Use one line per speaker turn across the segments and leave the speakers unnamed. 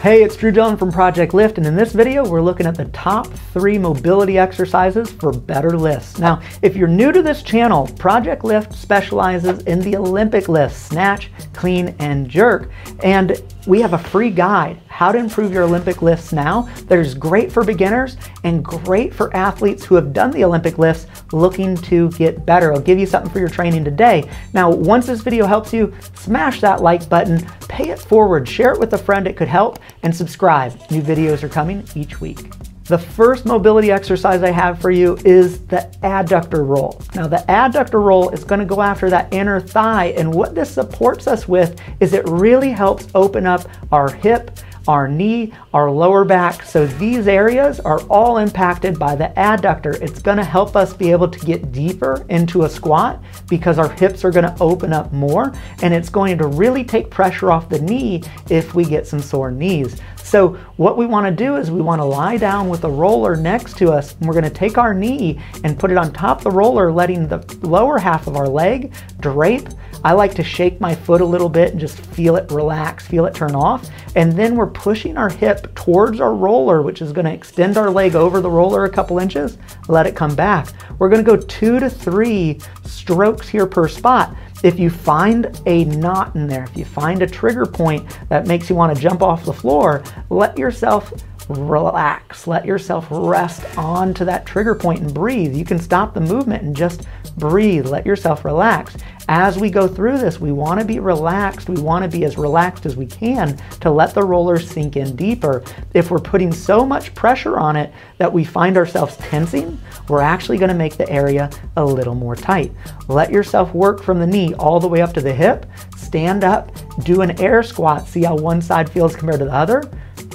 Hey, it's Drew Dillon from Project Lift, and in this video we're looking at the top 3 mobility exercises for better lifts. Now, if you're new to this channel, Project Lift specializes in the Olympic lifts, snatch, clean, and jerk. And we have a free guide, how to improve your Olympic lifts now, that is great for beginners and great for athletes who have done the Olympic lifts looking to get better. I'll give you something for your training today. Now, once this video helps you, smash that like button, pay it forward, share it with a friend it could help, and subscribe. New videos are coming each week. The first mobility exercise I have for you is the Adductor Roll. Now, the Adductor Roll is going to go after that inner thigh, and what this supports us with is it really helps open up our hip, our knee, our lower back. So these areas are all impacted by the adductor. It's going to help us be able to get deeper into a squat because our hips are going to open up more, and it's going to really take pressure off the knee if we get some sore knees. So what we want to do is we want to lie down with a roller next to us, and we're going to take our knee and put it on top of the roller, letting the lower half of our leg drape. I like to shake my foot a little bit and just feel it relax, feel it turn off. And then we're pushing our hip towards our roller, which is going to extend our leg over the roller a couple inches, let it come back. We're going to go 2 to 3 strokes here per spot. If you find a knot in there, if you find a trigger point that makes you want to jump off the floor, let yourself relax, let yourself rest onto that trigger point and breathe. You can stop the movement and just breathe, let yourself relax. As we go through this, we want to be relaxed. We want to be as relaxed as we can to let the roller sink in deeper. If we're putting so much pressure on it that we find ourselves tensing, we're actually going to make the area a little more tight. Let yourself work from the knee all the way up to the hip. Stand up, do an air squat. See how one side feels compared to the other?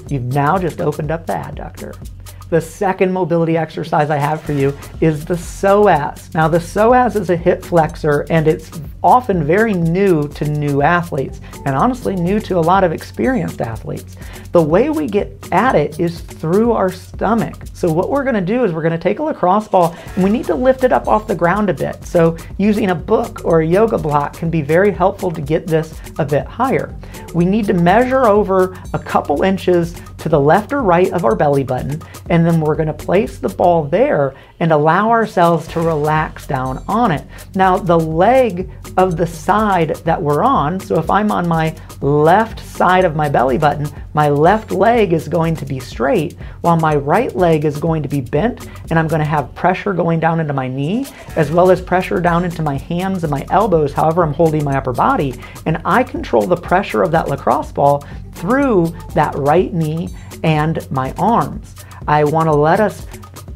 You've now just opened up the adductor. The second mobility exercise I have for you is the Psoas. Now, the Psoas is a hip flexor, and it's often very new to new athletes, and honestly new to a lot of experienced athletes. The way we get at it is through our stomach. So what we're going to do is we're going to take a lacrosse ball, and we need to lift it up off the ground a bit. So using a book or a yoga block can be very helpful to get this a bit higher. We need to measure over a couple inches to the left or right of our belly button, and then we're going to place the ball there and allow ourselves to relax down on it. Now, the leg of the side that we're on, so if I'm on my left side of my belly button, my left leg is going to be straight, while my right leg is going to be bent, and I'm going to have pressure going down into my knee, as well as pressure down into my hands and my elbows, however I'm holding my upper body. And I control the pressure of that lacrosse ball through that right knee and my arms. I want to let us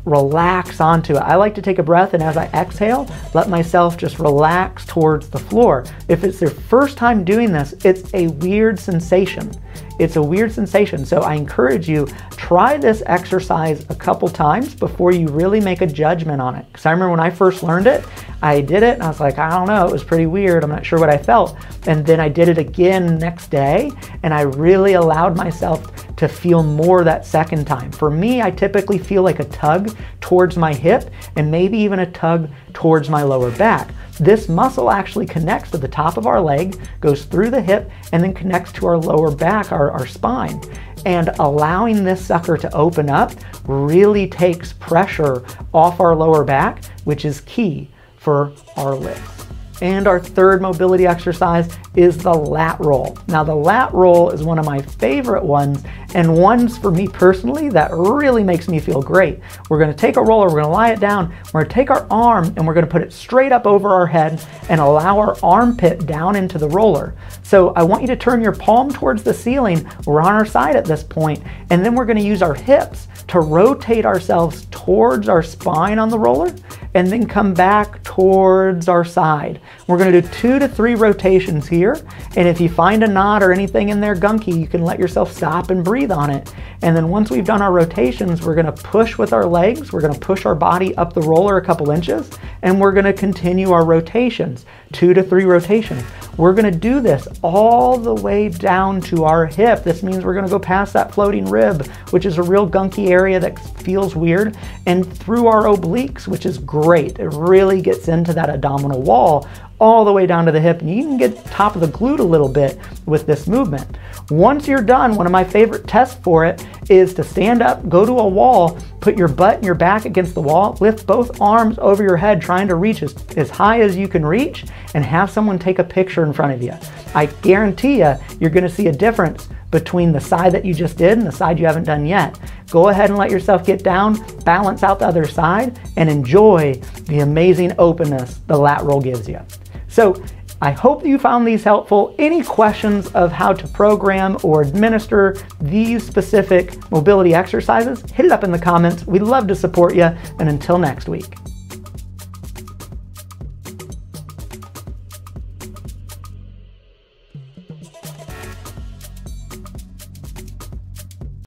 relax onto it. I like to take a breath, and as I exhale, let myself just relax towards the floor. If it's your first time doing this, it's a weird sensation. It's a weird sensation. So I encourage you, try this exercise a couple times before you really make a judgment on it. Because I remember when I first learned it, I did it and I was like, I don't know, it was pretty weird. I'm not sure what I felt. And then I did it again next day, and I really allowed myself to feel more that second time. For me, I typically feel like a tug towards my hip and maybe even a tug towards my lower back. This muscle actually connects to the top of our leg, goes through the hip, and then connects to our lower back, our spine. And allowing this sucker to open up really takes pressure off our lower back, which is key for our lifts. And our third mobility exercise is the Lat Roll. Now, the Lat Roll is one of my favorite ones, and ones for me personally that really makes me feel great. We're going to take a roller, we're going to lie it down, we're going to take our arm and we're going to put it straight up over our head and allow our armpit down into the roller. So I want you to turn your palm towards the ceiling. We're on our side at this point, and then we're going to use our hips to rotate ourselves towards our spine on the roller and then come back towards our side. We're going to do 2 to 3 rotations here, and if you find a knot or anything in there gunky, you can let yourself stop and breathe on it. And then once we've done our rotations, we're going to push with our legs, we're going to push our body up the roller a couple inches, and we're going to continue our rotations, 2 to 3 rotations. We're going to do this all the way down to our hip. This means we're going to go past that floating rib, which is a real gunky area that feels weird, and through our obliques, which is great. It really gets into that abdominal wall, all the way down to the hip, and you can get top of the glute a little bit with this movement. Once you're done, one of my favorite tests for it is to stand up, go to a wall, put your butt and your back against the wall, lift both arms over your head, trying to reach as high as you can reach, and have someone take a picture in front of you. I guarantee you're gonna see a difference between the side that you just did and the side you haven't done yet. Go ahead and let yourself get down, balance out the other side, and enjoy the amazing openness the lat roll gives you. So I hope you found these helpful. Any questions of how to program or administer these specific mobility exercises, hit it up in the comments. We'd love to support you, and until next week.